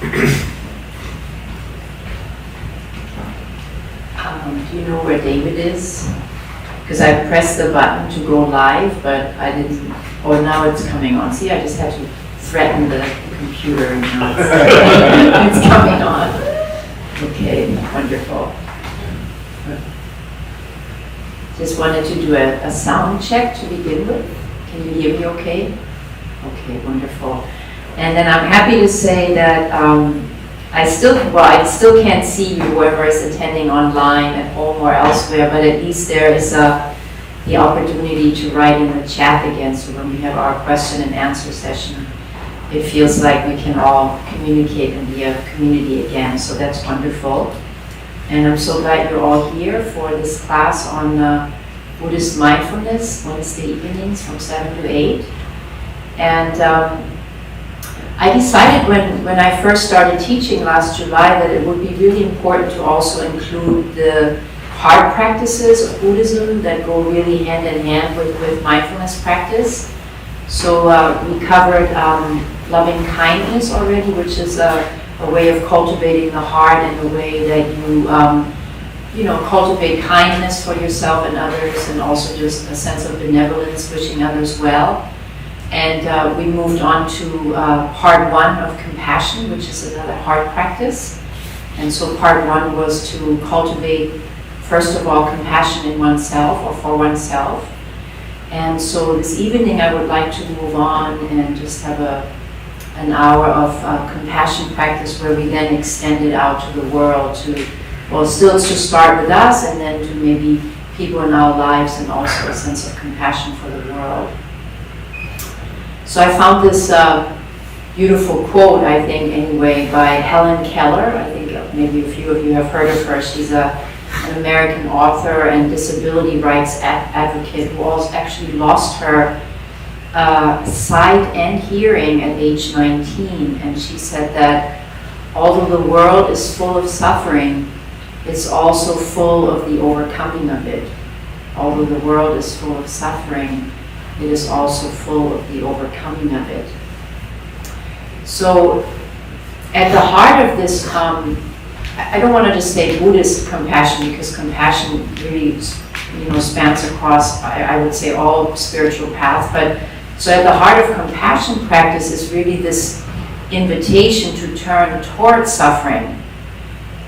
Do you know where David is? Because I pressed the button to go live, but I didn't. Oh, now it's coming on. See, I just had to threaten the computer and now it's coming on. Okay, wonderful. Just wanted to do a sound check to begin with. Can you hear me okay? Okay, wonderful. And then I'm happy to say that I still can't see you, whoever is attending online at home or elsewhere, but at least there is the opportunity to write in the chat again, so when we have our question and answer session, it feels like we can all communicate and be a community again, so that's wonderful. And I'm so glad you're all here for this class on Buddhist Mindfulness, Wednesday evenings from 7 to 8. And I decided when I first started teaching last July that it would be really important to also include the heart practices of Buddhism that go really hand in hand with mindfulness practice. So we covered loving kindness already, which is a way of cultivating the heart in a way that you cultivate kindness for yourself and others, and also just a sense of benevolence, wishing others well. And we moved on to part 1 of compassion, which is another heart practice. And so part 1 was to cultivate, first of all, compassion in oneself or for oneself. And so this evening I would like to move on and just have an hour of compassion practice where we then extend it out to the world still to start with us and then to maybe people in our lives, and also a sense of compassion for the world. So I found this beautiful quote, I think anyway, by Helen Keller. I think maybe a few of you have heard of her. She's an American author and disability rights advocate who also actually lost her sight and hearing at age 19. And she said that although the world is full of suffering, it's also full of the overcoming of it. Although the world is full of suffering, it is also full of the overcoming of it. So at the heart of this, I don't want to just say Buddhist compassion, because compassion really spans across, I would say, all spiritual paths. But so at the heart of compassion practice is really this invitation to turn towards suffering.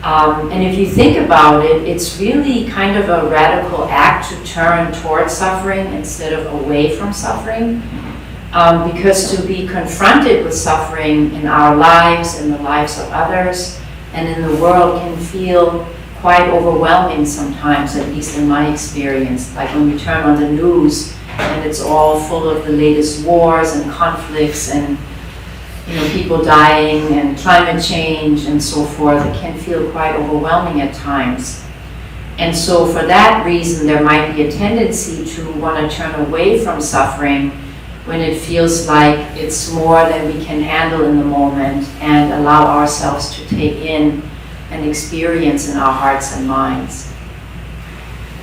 And if you think about it, it's really kind of a radical act to turn towards suffering instead of away from suffering. Because to be confronted with suffering in our lives, in the lives of others, and in the world can feel quite overwhelming sometimes, at least in my experience. Like when we turn on the news and it's all full of the latest wars and conflicts and people dying and climate change and so forth, it can feel quite overwhelming at times. And so for that reason, there might be a tendency to want to turn away from suffering when it feels like it's more than we can handle in the moment, and allow ourselves to take in an experience in our hearts and minds.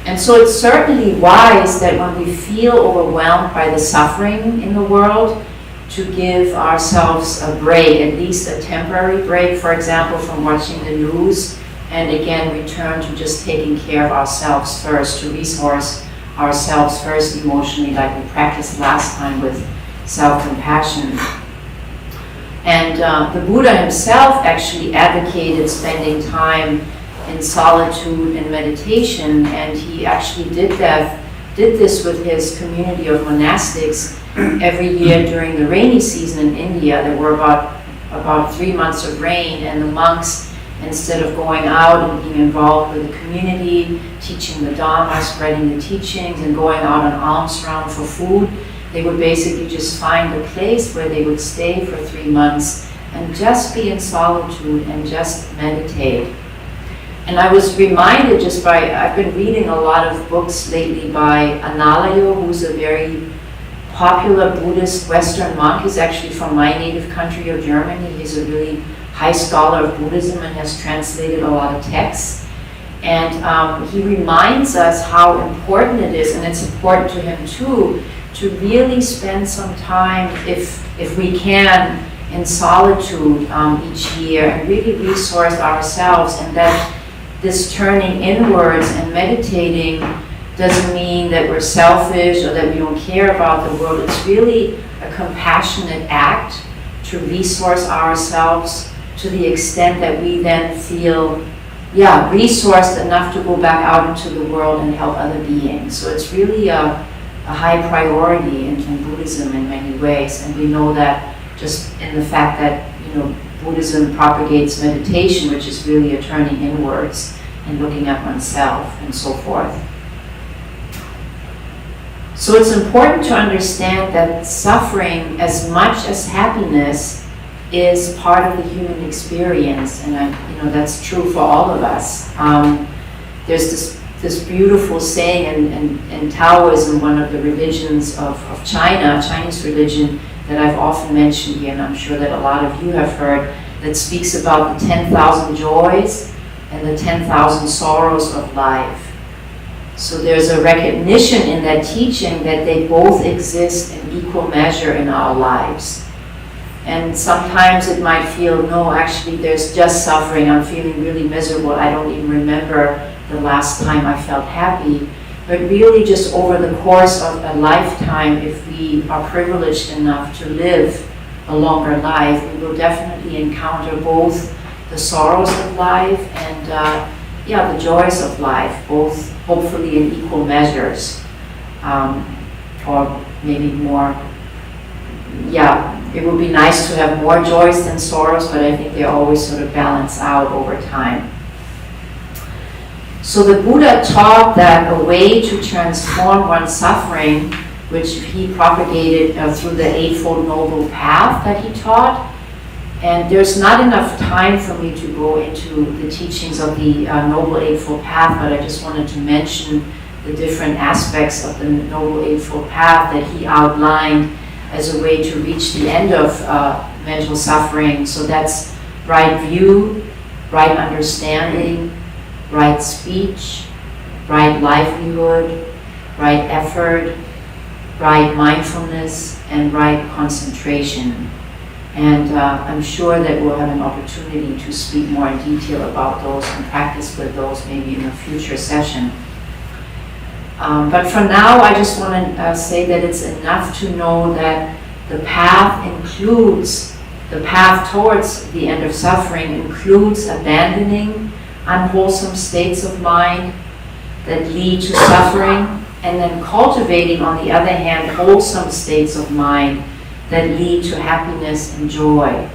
And so it's certainly wise that when we feel overwhelmed by the suffering in the world, to give ourselves a break, at least a temporary break, for example, from watching the news, and again return to just taking care of ourselves first, to resource ourselves first emotionally, like we practiced last time with self-compassion. And the Buddha himself actually advocated spending time in solitude and meditation, and he actually did this with his community of monastics every year during the rainy season in India. There were about 3 months of rain, and the monks, instead of going out and being involved with the community, teaching the Dharma, spreading the teachings, and going out on alms round for food, they would basically just find a place where they would stay for 3 months and just be in solitude and just meditate. And I was reminded I've been reading a lot of books lately by Analayo, who's a very popular Buddhist Western monk. He's actually from my native country of Germany. He's a really high scholar of Buddhism and has translated a lot of texts. And he reminds us how important it is, and it's important to him too, to really spend some time, if we can, in solitude each year and really resource ourselves, and that this turning inwards and meditating doesn't mean that we're selfish or that we don't care about the world. It's really a compassionate act to resource ourselves to the extent that we then feel, resourced enough to go back out into the world and help other beings. So it's really a high priority in Buddhism in many ways, and we know that just in the fact that, Buddhism propagates meditation, which is really a turning inwards and looking at oneself and so forth. So it's important to understand that suffering, as much as happiness, is part of the human experience, and that's true for all of us. There's this beautiful saying in Taoism, one of the religions of China, Chinese religion, that I've often mentioned here, and I'm sure that a lot of you have heard, that speaks about the 10,000 joys and the 10,000 sorrows of life. So there's a recognition in that teaching that they both exist in equal measure in our lives. And sometimes it might feel, no, actually there's just suffering, I'm feeling really miserable, I don't even remember the last time I felt happy. But really just over the course of a lifetime, if we are privileged enough to live a longer life, we will definitely encounter both the sorrows of life and the joys of life, both hopefully in equal measures, or maybe more. It would be nice to have more joys than sorrows, but I think they always sort of balance out over time. So the Buddha taught that a way to transform one's suffering, which he propagated through the Eightfold Noble Path that he taught. And there's not enough time for me to go into the teachings of the Noble Eightfold Path, but I just wanted to mention the different aspects of the Noble Eightfold Path that he outlined as a way to reach the end of mental suffering. So that's right view, right understanding, right speech, right livelihood, right effort, right mindfulness, and right concentration. And I'm sure that we'll have an opportunity to speak more in detail about those and practice with those maybe in a future session. But for now, I just want to say that it's enough to know that the path towards the end of suffering includes abandoning unwholesome states of mind that lead to suffering, and then cultivating, on the other hand, wholesome states of mind that lead to happiness and joy.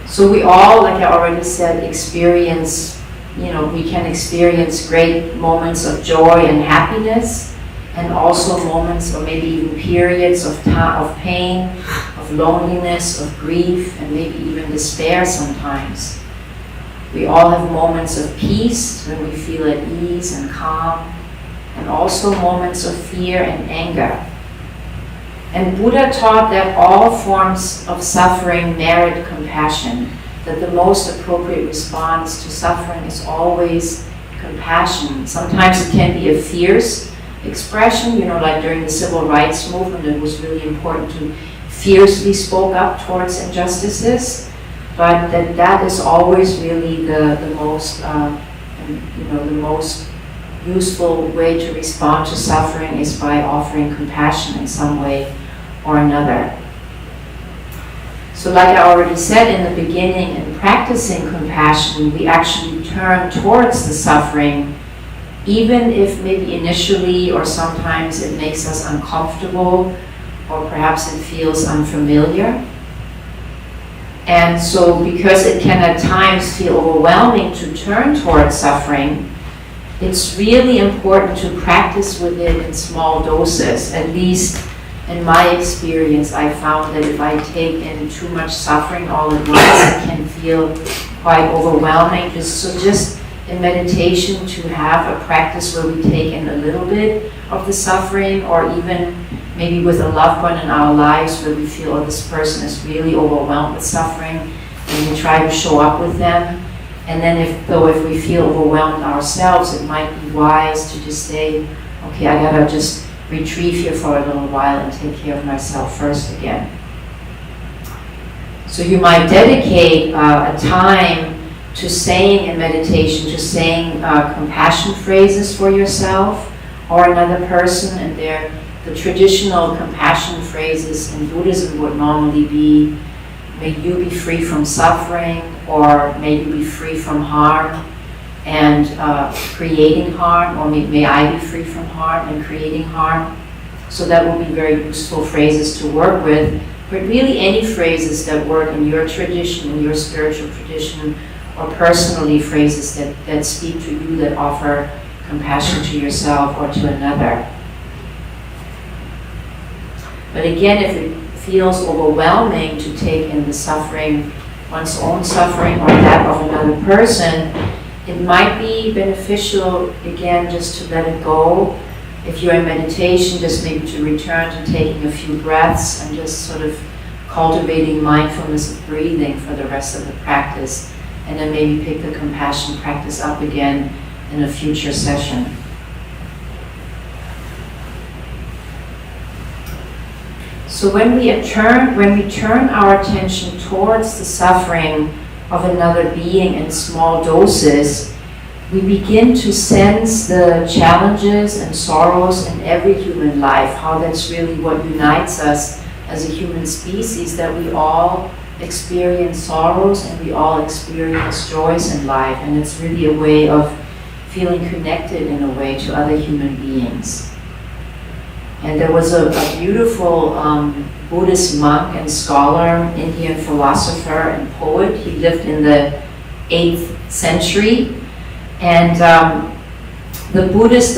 So we all, like I already said, experience, we can experience great moments of joy and happiness, and also moments or maybe even periods of pain, of loneliness, of grief, and maybe even despair sometimes. We all have moments of peace when we feel at ease and calm, and also moments of fear and anger. And Buddha taught that all forms of suffering merit compassion, that the most appropriate response to suffering is always compassion. Sometimes it can be a fierce expression, like during the civil rights movement, it was really important to fiercely spoke up towards injustices, but that is always really the most, the most useful way to respond to suffering is by offering compassion in some way or another. So like I already said in the beginning, in practicing compassion, we actually turn towards the suffering, even if maybe initially or sometimes it makes us uncomfortable, or perhaps it feels unfamiliar. And so because it can at times feel overwhelming to turn towards suffering, it's really important to practice with it in small doses. At least in my experience, I found that if I take in too much suffering all at once, it can feel quite overwhelming. Just in meditation, to have a practice where we take in a little bit of the suffering, or even maybe with a loved one in our lives where we feel, oh, this person is really overwhelmed with suffering, and we try to show up with them. And then if we feel overwhelmed ourselves, it might be wise to just say, okay, I gotta just retrieve here for a little while and take care of myself first again. So you might dedicate a time to saying in meditation, to saying compassion phrases for yourself or another person, and the traditional compassion phrases in Buddhism would normally be, may you be free from suffering, or may you be free from harm and creating harm, or may I be free from harm and creating harm. So that will be very useful phrases to work with, but really any phrases that work in your tradition, in your spiritual tradition, or personally phrases that speak to you, that offer compassion to yourself or to another. But again, if it feels overwhelming to take in the suffering, one's own suffering or that of another person, it might be beneficial, again, just to let it go. If you're in meditation, just maybe to return to taking a few breaths and just sort of cultivating mindfulness of breathing for the rest of the practice, and then maybe pick the compassion practice up again in a future session. So when we turn our attention towards the suffering of another being in small doses, we begin to sense the challenges and sorrows in every human life, how that's really what unites us as a human species, that we all experience sorrows and we all experience joys in life, and it's really a way of feeling connected in a way to other human beings. And there was a beautiful Buddhist monk and scholar, Indian philosopher and poet. He lived in the 8th century. And the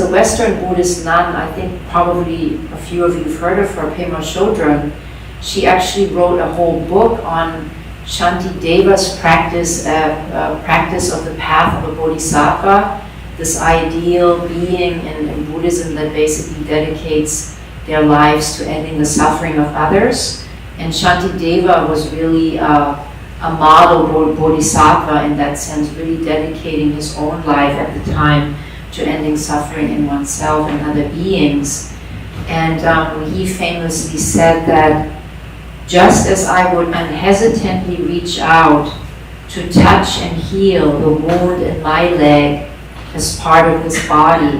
Western Buddhist nun, I think probably a few of you have heard of her, Pema Chodron, she actually wrote a whole book on Shantideva's practice of the path of a bodhisattva, this ideal being in Buddhism that basically dedicates their lives to ending the suffering of others. And Shantideva was really a model bodhisattva in that sense, really dedicating his own life at the time to ending suffering in oneself and other beings. And he famously said that just as I would unhesitantly reach out to touch and heal the wound in my leg as part of this body,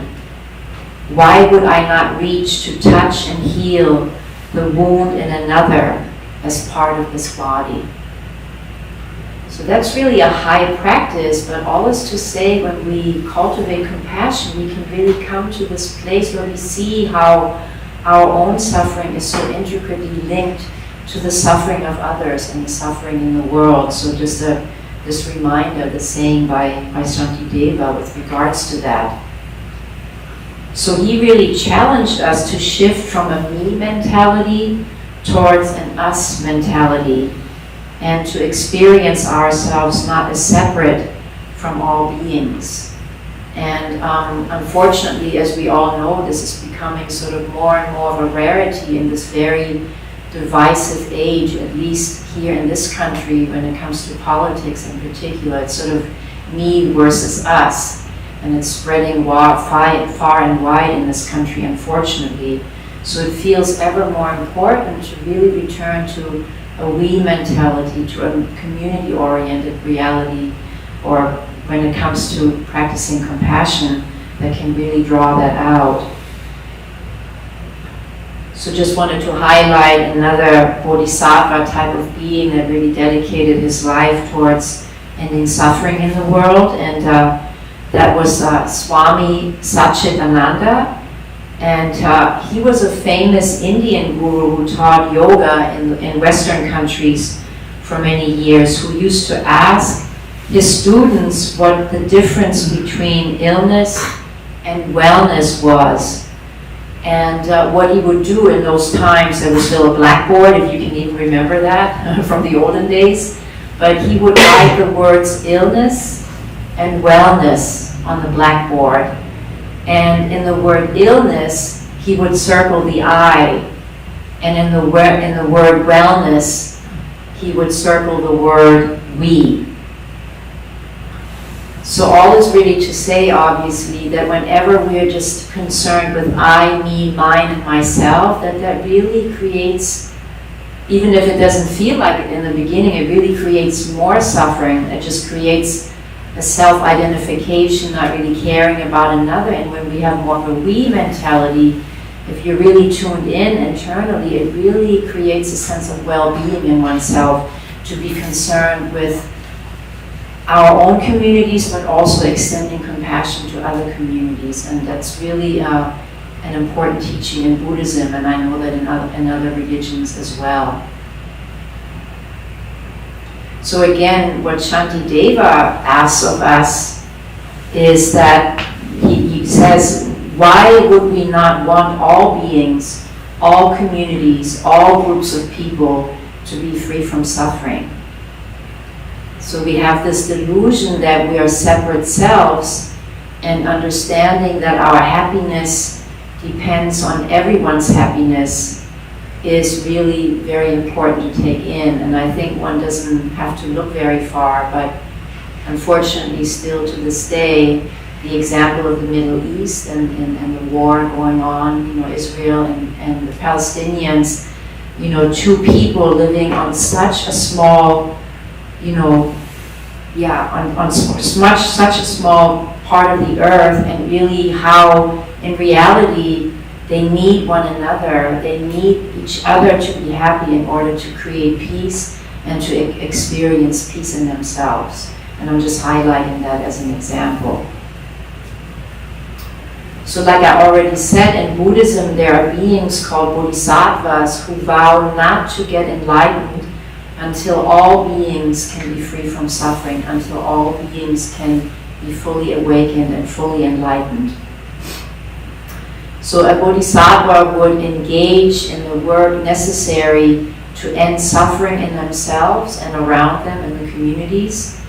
why would I not reach to touch and heal the wound in another as part of this body? So that's really a high practice, but all is to say, when we cultivate compassion, we can really come to this place where we see how our own suffering is so intricately linked to the suffering of others and the suffering in the world. So just this reminder, the saying by Shantideva with regards to that. So he really challenged us to shift from a me mentality towards an us mentality, and to experience ourselves not as separate from all beings. And unfortunately, as we all know, this is becoming sort of more and more of a rarity in this very divisive age, at least here in this country, when it comes to politics in particular. It's sort of me versus us, and it's spreading far and wide in this country, unfortunately. So it feels ever more important to really return to a we mentality, to a community-oriented reality, or when it comes to practicing compassion, that can really draw that out. So just wanted to highlight another bodhisattva type of being that really dedicated his life towards ending suffering in the world, and that was Swami Satchidananda. And he was a famous Indian guru who taught yoga in Western countries for many years, who used to ask his students what the difference between illness and wellness was. And what he would do in those times, there was still a blackboard, if you can even remember that from the olden days, but he would write the words illness and wellness on the blackboard. And in the word illness, he would circle the I, and in the word wellness, he would circle the word we. So all is really to say, obviously, that whenever we're just concerned with I, me, mine, and myself, that really creates even if it doesn't feel like it in the beginning, it really creates more suffering. It just creates a self-identification, not really caring about another. And when we have more of a we mentality, if you're really tuned in internally, it really creates a sense of well-being in oneself, to be concerned with our own communities, but also extending compassion to other communities. And that's really an important teaching in Buddhism, and I know that in other religions as well. So again, what Shantideva asks of us is that he says, why would we not want all beings, all communities, all groups of people to be free from suffering? So we have this delusion that we are separate selves, and understanding that our happiness depends on everyone's happiness is really very important to take in. And I think one doesn't have to look very far, but unfortunately still to this day, the example of the Middle East and the war going on, Israel and the Palestinians, two people living on such a small, on such a small part of the earth, and really how in reality they need one another. They need each other to be happy in order to create peace and to experience peace in themselves. And I'm just highlighting that as an example. So like I already said, in Buddhism there are beings called bodhisattvas who vow not to get enlightened until all beings can be free from suffering, until all beings can be fully awakened and fully enlightened. So a bodhisattva would engage in the work necessary to end suffering in themselves and around them in the communities.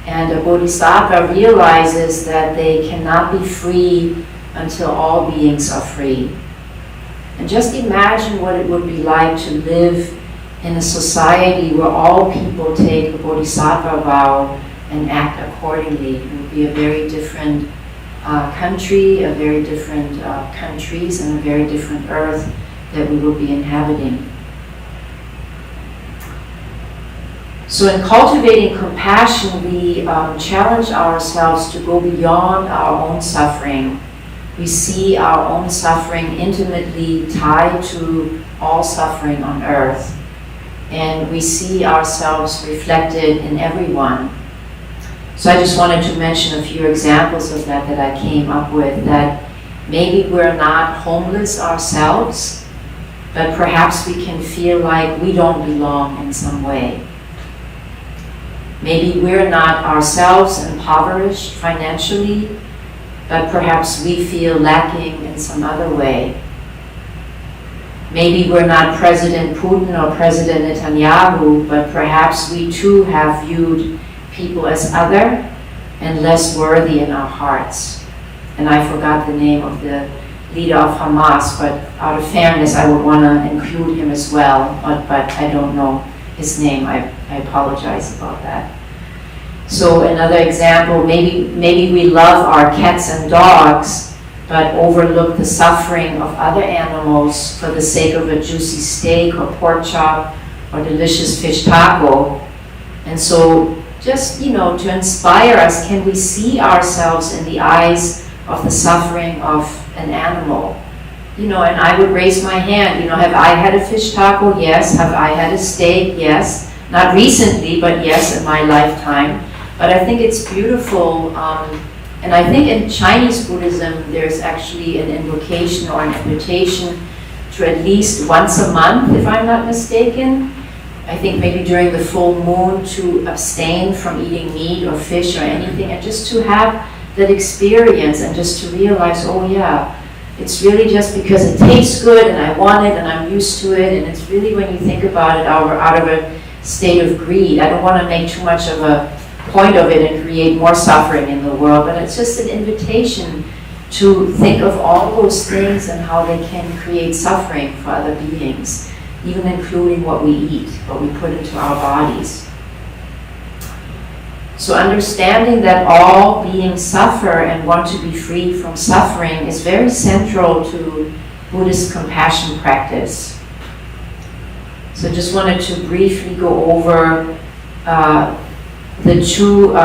And a bodhisattva realizes that they cannot be free until all beings are free. And just imagine what it would be like to live in a society where all people take a bodhisattva vow and act accordingly. It would be a very different country, a very different countries, and a very different earth that we will be inhabiting. So in cultivating compassion, we challenge ourselves to go beyond our own suffering. We see our own suffering intimately tied to all suffering on earth. And we see ourselves reflected in everyone. So I just wanted to mention a few examples of that I came up with, that maybe we're not homeless ourselves, but perhaps we can feel like we don't belong in some way. Maybe we're not ourselves impoverished financially, but perhaps we feel lacking in some other way. Maybe we're not President Putin or President Netanyahu, but perhaps we too have viewed people as other and less worthy in our hearts. And I forgot the name of the leader of Hamas, but out of fairness I would want to include him as well, but I don't know his name. I apologize about that. So another example, maybe we love our cats and dogs, but overlook the suffering of other animals for the sake of a juicy steak or pork chop or delicious fish taco. And so just, to inspire us, can we see ourselves in the eyes of the suffering of an animal? And I would raise my hand, have I had a fish taco? Yes. Have I had a steak? Yes. Not recently, but yes, in my lifetime. But I think it's beautiful, and I think in Chinese Buddhism there's actually an invocation or an invitation to at least once a month, if I'm not mistaken. I think maybe during the full moon, to abstain from eating meat or fish or anything, and just to have that experience and just to realize, oh yeah, it's really just because it tastes good and I want it and I'm used to it, and it's really, when you think about it, out of a state of greed. I don't want to make too much of a point of it and create more suffering in the world, but it's just an invitation to think of all those things and how they can create suffering for other beings, even including what we eat, what we put into our bodies. So understanding that all beings suffer and want to be free from suffering is very central to Buddhist compassion practice. So I just wanted to briefly go over the two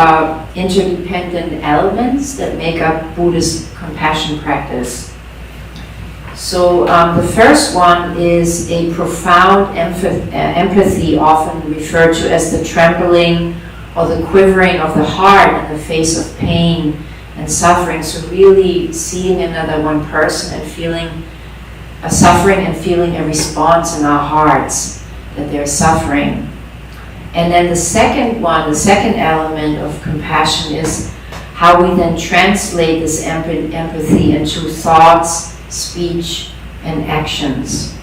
interdependent elements that make up Buddhist compassion practice. So the first one is a profound empathy, often referred to as the trembling or the quivering of the heart in the face of pain and suffering. So really seeing another one person and feeling a suffering and feeling a response in our hearts that they're suffering. And then the second element of compassion is how we then translate this empathy into thoughts, speech, and actions.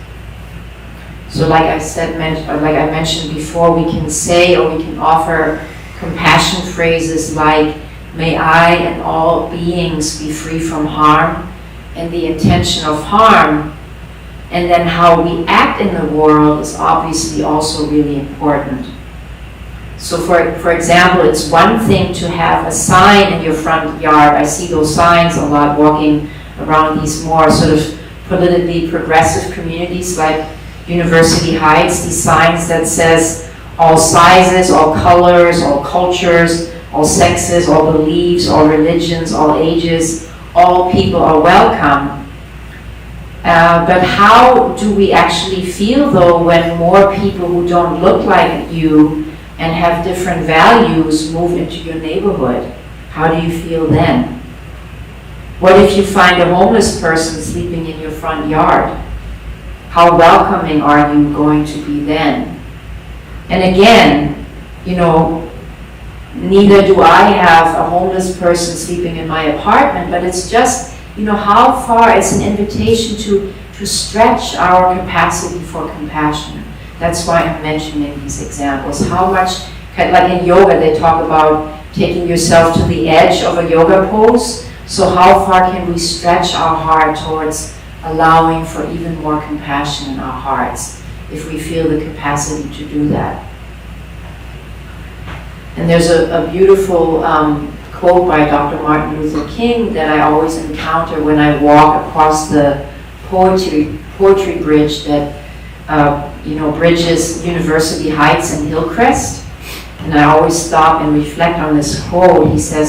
So like I mentioned before, we can say or we can offer compassion phrases like, may I and all beings be free from harm, and the intention of harm. And then how we act in the world is obviously also really important. So for example, it's one thing to have a sign in your front yard. I see those signs a lot walking around these more sort of politically progressive communities like University Heights, these signs that says all sizes, all colors, all cultures, all sexes, all beliefs, all religions, all ages, all people are welcome. But how do we actually feel though when more people who don't look like you and have different values move into your neighborhood? How do you feel then? What if you find a homeless person sleeping in your front yard? How welcoming are you going to be then? And again, neither do I have a homeless person sleeping in my apartment, but it's just, how far it's an invitation to stretch our capacity for compassion. That's why I'm mentioning these examples. How much, like in yoga, they talk about taking yourself to the edge of a yoga pose. So how far can we stretch our heart towards allowing for even more compassion in our hearts if we feel the capacity to do that? And there's a beautiful quote by Dr. Martin Luther King that I always encounter when I walk across the poetry bridge that bridges University Heights and Hillcrest. And I always stop and reflect on this quote. He said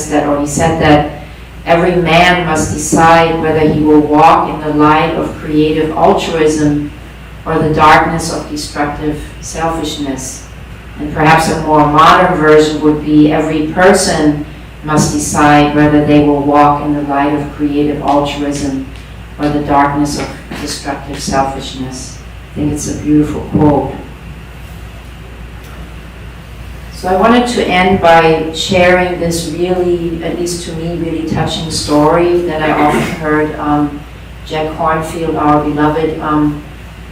that every man must decide whether he will walk in the light of creative altruism or the darkness of destructive selfishness. And perhaps a more modern version would be every person must decide whether they will walk in the light of creative altruism or the darkness of destructive selfishness. I think it's a beautiful quote. So I wanted to end by sharing this really, at least to me, really touching story that I often heard Jack Kornfield, our beloved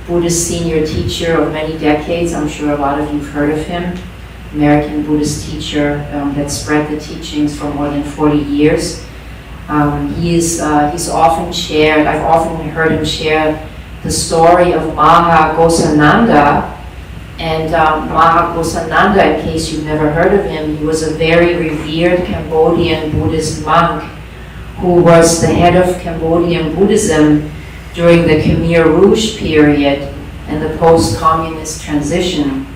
Buddhist senior teacher of many decades. I'm sure a lot of you have heard of him. American Buddhist teacher that spread the teachings for more than 40 years. He's often shared, I've often heard him share the story of Maha Ghosananda. And Maha Ghosananda, in case you've never heard of him, he was a very revered Cambodian Buddhist monk who was the head of Cambodian Buddhism during the Khmer Rouge period and the post-communist transition.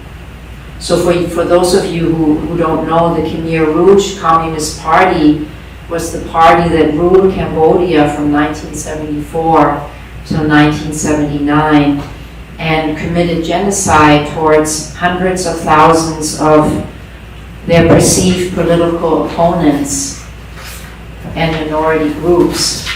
So for those of you who don't know, the Khmer Rouge Communist Party was the party that ruled Cambodia from 1974 till 1979 and committed genocide towards hundreds of thousands of their perceived political opponents and minority groups.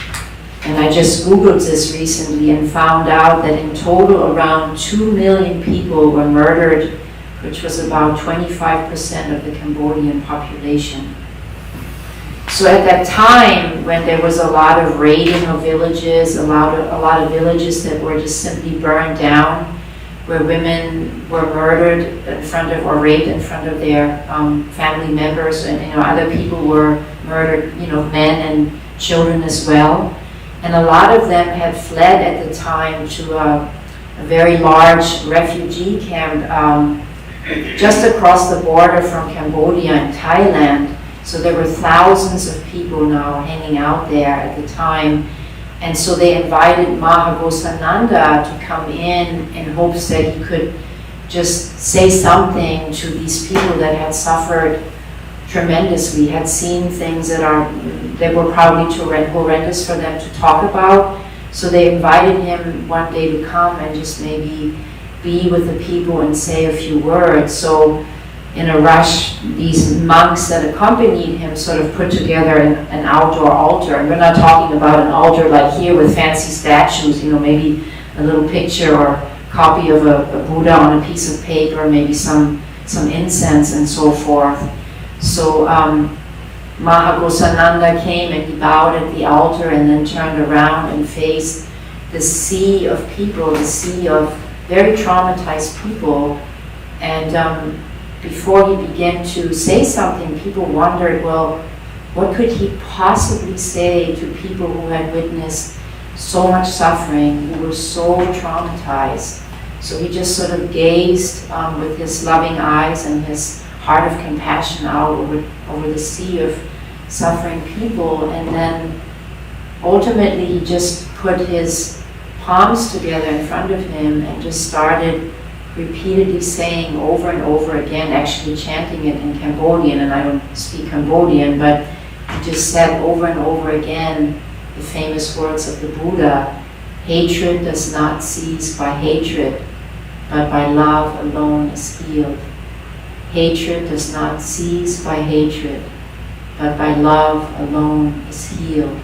And I just Googled this recently and found out that in total around 2 million people were murdered, which was about 25% of the Cambodian population. So at that time, when there was a lot of raiding of villages, a lot of villages that were just simply burned down, where women were murdered in front of or raped in front of their family members, and other people were murdered, men and children as well. And a lot of them had fled at the time to a very large refugee camp just across the border from Cambodia and Thailand. So there were thousands of people now hanging out there at the time. And so they invited Maha Ghosananda to come in hopes that he could just say something to these people that had suffered tremendously, had seen things that were probably too horrendous for them to talk about. So they invited him one day to come and just maybe be with the people and say a few words. So in a rush, these monks that accompanied him sort of put together an outdoor altar. And we're not talking about an altar like here with fancy statues, maybe a little picture or copy of a Buddha on a piece of paper, maybe some incense and so forth. So Mahagosananda came and he bowed at the altar and then turned around and faced the sea of people, the sea of very traumatized people. And before he began to say something, people wondered, well, what could he possibly say to people who had witnessed so much suffering, who were so traumatized? So he just sort of gazed with his loving eyes and his heart of compassion out over the sea of suffering people, and then ultimately he just put his palms together in front of him and just started repeatedly saying over and over again, actually chanting it in Cambodian, and I don't speak Cambodian, but he just said over and over again the famous words of the Buddha: hatred does not cease by hatred, but by love alone is healed. Hatred does not cease by hatred, but by love alone is healed.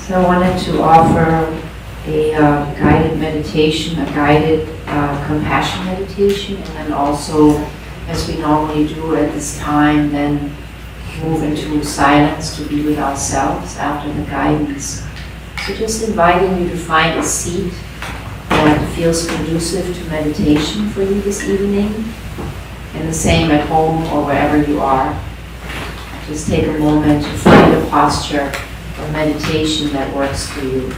So I wanted to offer a guided meditation, a guided compassion meditation, and then also, as we normally do at this time, then move into silence to be with ourselves after the guidance. So just inviting you to find a seat that feels conducive to meditation for you this evening, and the same at home or wherever you are. Just take a moment to find a posture of meditation that works for you.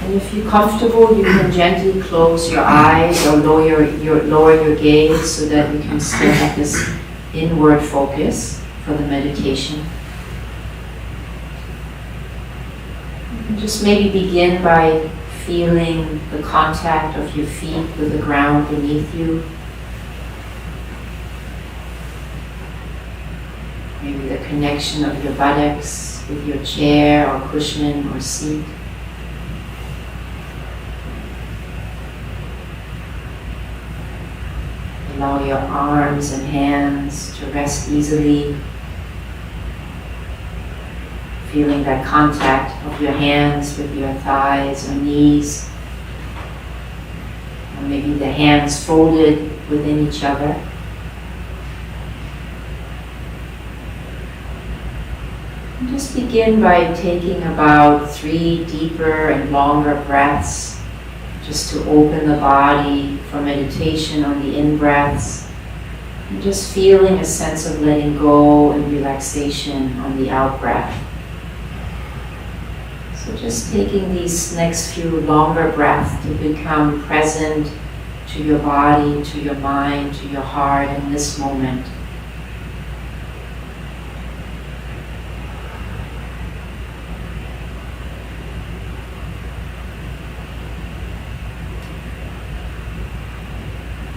And if you're comfortable, you can gently close your eyes or lower your gaze so that you can still have this inward focus for the meditation. And just maybe begin by feeling the contact of your feet with the ground beneath you. Maybe the connection of your buttocks with your chair or cushion or seat. Allow your arms and hands to rest easily, feeling that contact of your hands with your thighs or knees, or maybe the hands folded within each other. And just begin by taking about 3 deeper and longer breaths, just to open the body for meditation on the in-breaths, and just feeling a sense of letting go and relaxation on the out-breath. So just taking these next few longer breaths to become present to your body, to your mind, to your heart in this moment.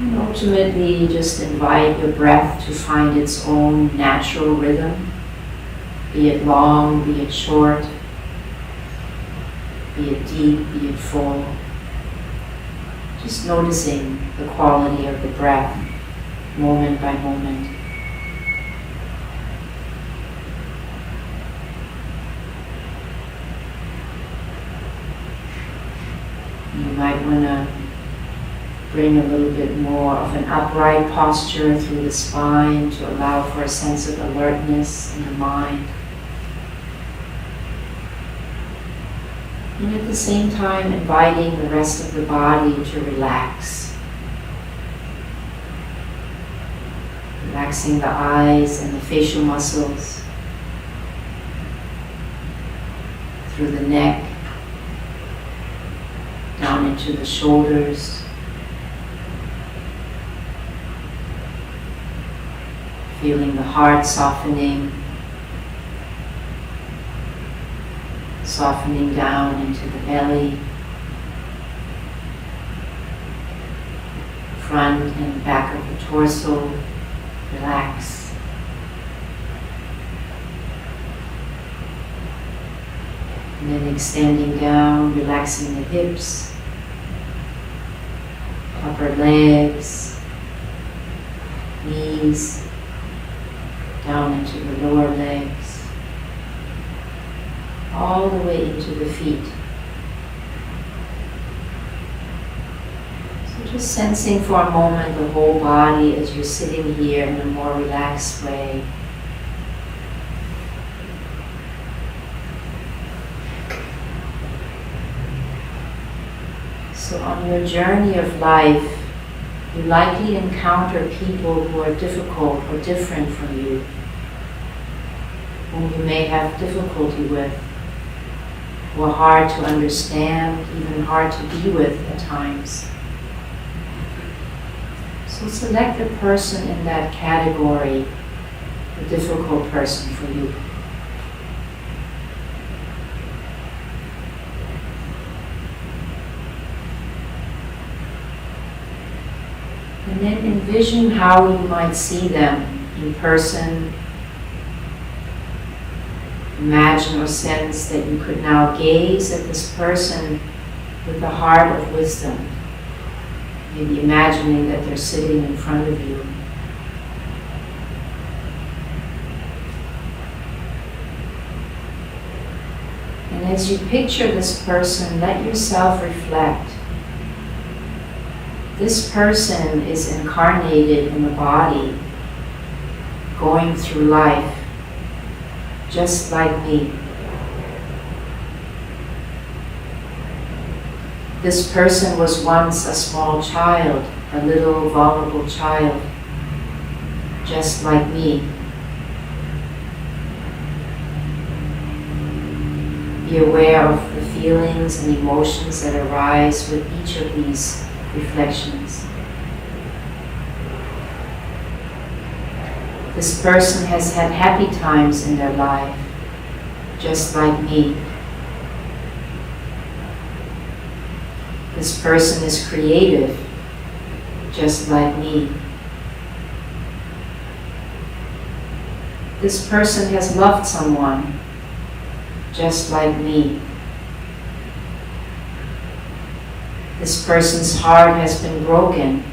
And ultimately, just invite your breath to find its own natural rhythm, be it long, be it short, be it deep, be it full. Just noticing the quality of the breath, moment by moment. You might want to bring a little bit more of an upright posture through the spine to allow for a sense of alertness in the mind. And at the same time, inviting the rest of the body to relax. Relaxing the eyes and the facial muscles, through the neck, down into the shoulders. Feeling the heart softening, softening down into the belly, front and back of the torso, relax. And then extending down, relaxing the hips, upper legs, knees, down into the lower legs, all the way into the feet. So just sensing for a moment the whole body as you're sitting here in a more relaxed way. So on your journey of life, you likely encounter people who are difficult or different from you, whom you may have difficulty with, who are hard to understand, even hard to be with at times. So select a person in that category, a difficult person for you. And then envision how you might see them in person. Imagine or sense that you could now gaze at this person with the heart of wisdom. Maybe imagining that they're sitting in front of you. And as you picture this person, let yourself reflect. This person is incarnated in the body, going through life, just like me. This person was once a small child, a little vulnerable child, just like me. Be aware of the feelings and emotions that arise with each of these reflections. This person has had happy times in their life, just like me. This person is creative, just like me. This person has loved someone, just like me. This person's heart has been broken,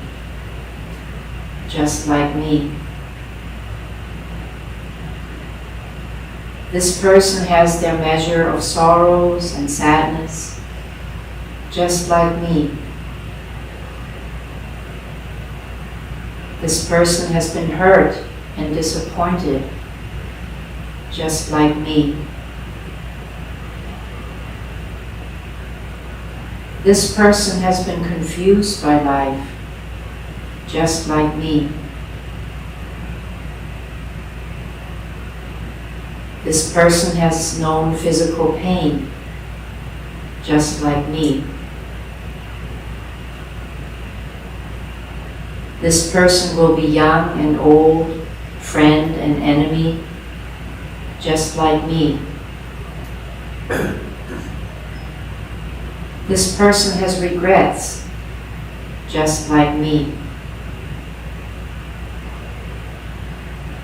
just like me. This person has their measure of sorrows and sadness, just like me. This person has been hurt and disappointed, just like me. This person has been confused by life, just like me. This person has known physical pain, just like me. This person will be young and old, friend and enemy, just like me. This person has regrets, just like me.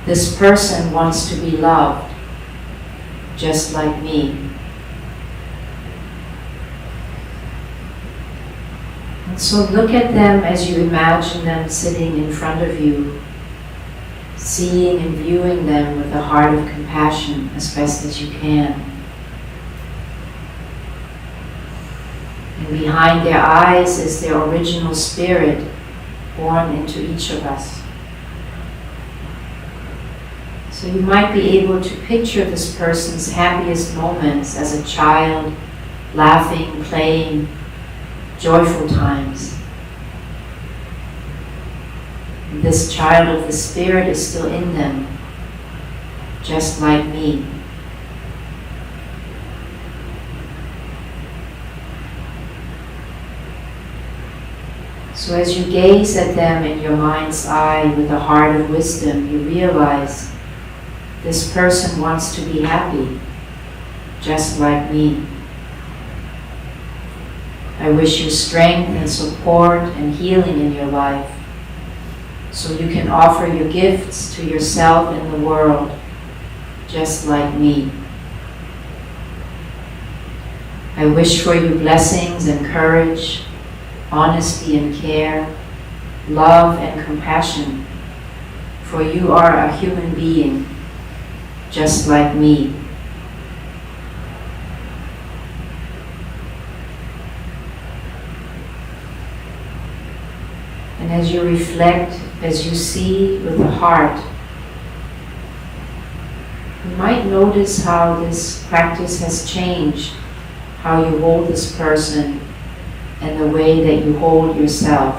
This person wants to be loved, just like me. And so look at them as you imagine them sitting in front of you, seeing and viewing them with a heart of compassion as best as you can. And behind their eyes is their original spirit born into each of us. So you might be able to picture this person's happiest moments as a child, laughing, playing, joyful times. And this child of the Spirit is still in them, just like me. So as you gaze at them in your mind's eye with a heart of wisdom, you realize this person wants to be happy, just like me. I wish you strength and support and healing in your life, so you can offer your gifts to yourself and the world, just like me. I wish for you blessings and courage, honesty and care, love and compassion, for you are a human being, just like me. And as you reflect, as you see with the heart, you might notice how this practice has changed, how you hold this person and the way that you hold yourself.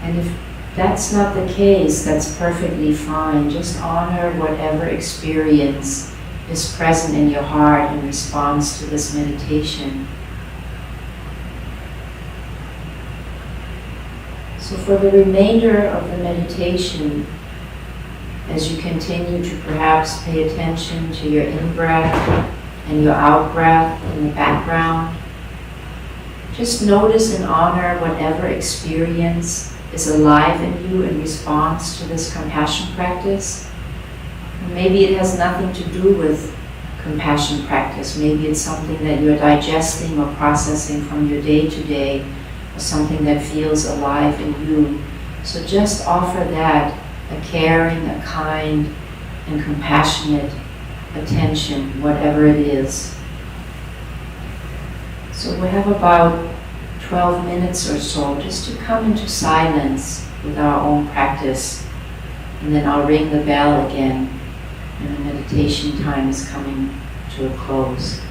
And if that's not the case, that's perfectly fine. Just honor whatever experience is present in your heart in response to this meditation. So for the remainder of the meditation, as you continue to perhaps pay attention to your in-breath and your out-breath in the background, just notice and honor whatever experience is alive in you in response to this compassion practice. And maybe it has nothing to do with compassion practice. Maybe it's something that you're digesting or processing from your day-to-day, or something that feels alive in you. So just offer that a caring, a kind, and compassionate attention, whatever it is. So we have about 12 minutes or so just to come into silence with our own practice, and then I'll ring the bell again, and the meditation time is coming to a close.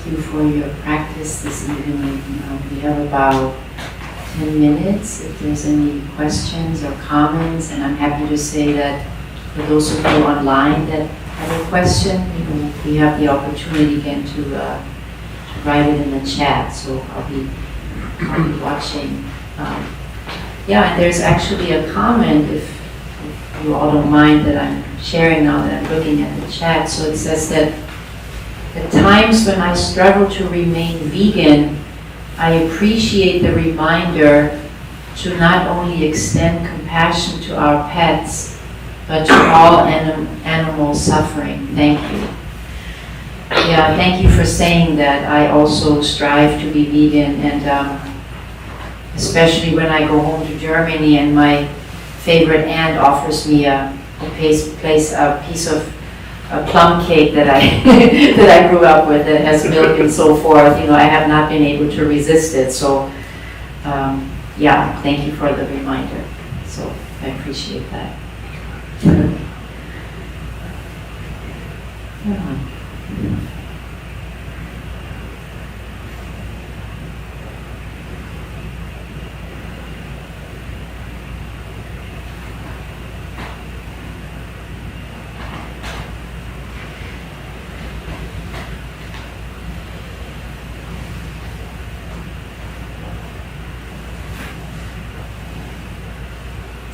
you for your practice this evening. We have about 10 minutes if there's any questions or comments, and I'm happy to say that for those of you online that have a question, we have the opportunity again to write it in the chat, so I'll be watching. And there's actually a comment, if you all don't mind, that I'm sharing now that I'm looking at the chat. So it says that at times when I struggle to remain vegan, I appreciate the reminder to not only extend compassion to our pets, but to all animal suffering. Thank you. Yeah, thank you for saying that. I also strive to be vegan, and especially when I go home to Germany and my favorite aunt offers me a piece of a plum cake that I that I grew up with that has milk and so forth. I have not been able to resist it. So, thank you for the reminder. So I appreciate that.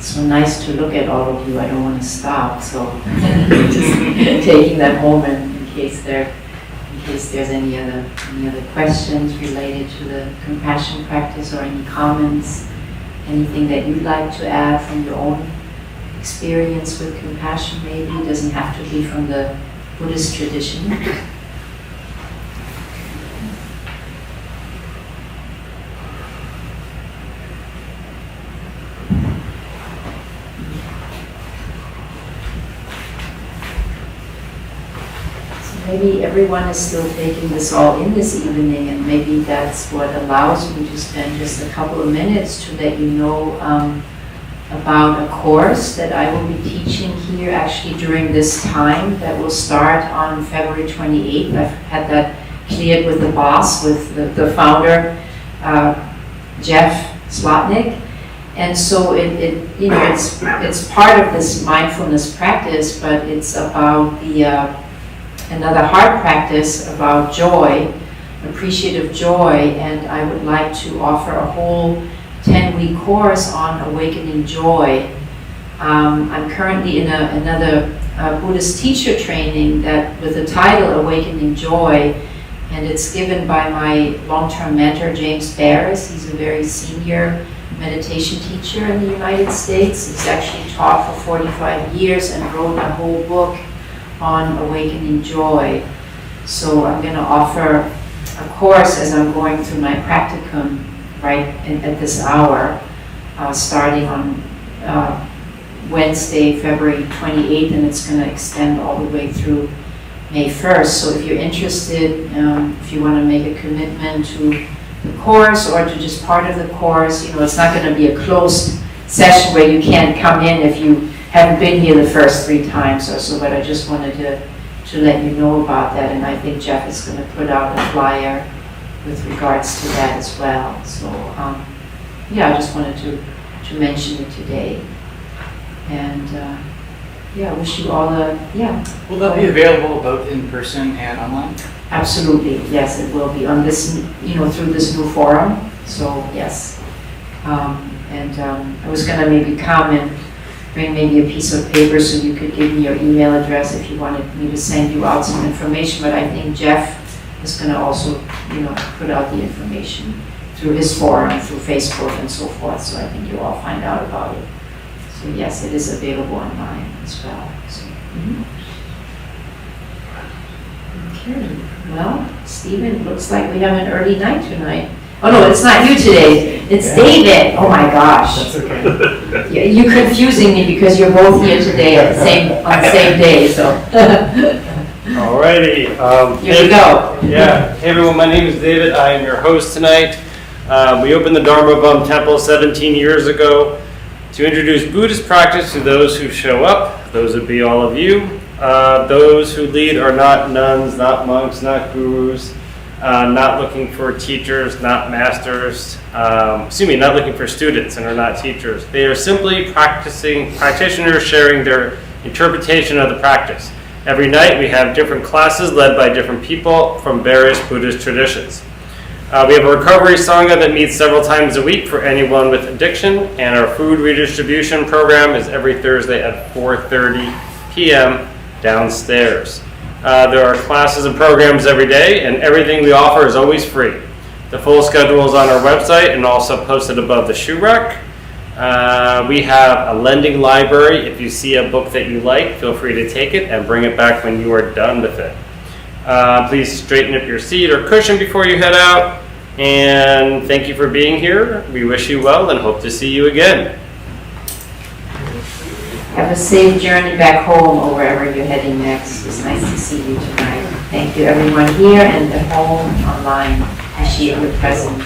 So nice to look at all of you. I don't want to stop, so just taking that moment in case there's any other questions related to the compassion practice or any comments, anything that you'd like to add from your own experience with compassion. Maybe it doesn't have to be from the Buddhist tradition. Maybe everyone is still taking this all in this evening, and maybe that's what allows me to spend just a couple of minutes to let you know about a course that I will be teaching here actually during this time that will start on February 28th. I've had that cleared with the boss, with the founder, Jeff Slotnick. And so it's part of this mindfulness practice, but it's about another heart practice about joy, appreciative joy, and I would like to offer a whole 10-week course on awakening joy. I'm currently in another Buddhist teacher training that with the title Awakening Joy, and it's given by my long-term mentor, James Barris. He's a very senior meditation teacher in the United States. He's actually taught for 45 years and wrote a whole book on awakening joy. So I'm going to offer a course as I'm going through my practicum right at this hour, starting on Wednesday, February 28th, and it's going to extend all the way through May 1st. So if you're interested, if you want to make a commitment to the course or to just part of the course, it's not going to be a closed session where you can't come in if you haven't been here the first 3 times or so, but I just wanted to let you know about that, and I think Jeff is going to put out a flyer with regards to that as well. So I just wanted to mention it today, and I wish you all Will that be available both in person and online? Absolutely, yes, it will be on this, through this new forum. So yes, I was going to maybe come and bring maybe a piece of paper so you could give me your email address if you wanted me to send you out some information, but I think Jeff is going to also, put out the information through his forum, through Facebook and so forth, so I think you'll all find out about it. So yes, it is available online as well. So, Okay, well, Stephen, looks like we have an early night tonight. Oh no, it's not you today. It's David. Oh my gosh. That's okay. You're confusing me because you're both here today on the same day. So. Alrighty. Here we go. Yeah. Hey everyone, my name is David. I am your host tonight. We opened the Dharma Bum Temple 17 years ago to introduce Buddhist practice to those who show up. Those would be all of you. Those who lead are not nuns, not monks, not gurus. not looking for teachers, not masters, not looking for students and are not teachers. They are simply practicing practitioners sharing their interpretation of the practice. Every night we have different classes led by different people from various Buddhist traditions. We have a recovery sangha that meets several times a week for anyone with addiction, and our food redistribution program is every Thursday at 4:30 p.m. downstairs. There are classes and programs every day, and everything we offer is always free. The full schedule is on our website and also posted above the shoe rack. We have a lending library. If you see a book that you like, feel free to take it and bring it back when you are done with it. Please straighten up your seat or cushion before you head out. And thank you for being here. We wish you well and hope to see you again. Have a safe journey back home or wherever you're heading next. It's nice to see you tonight. Thank you everyone here and at home, online. Appreciate your presence.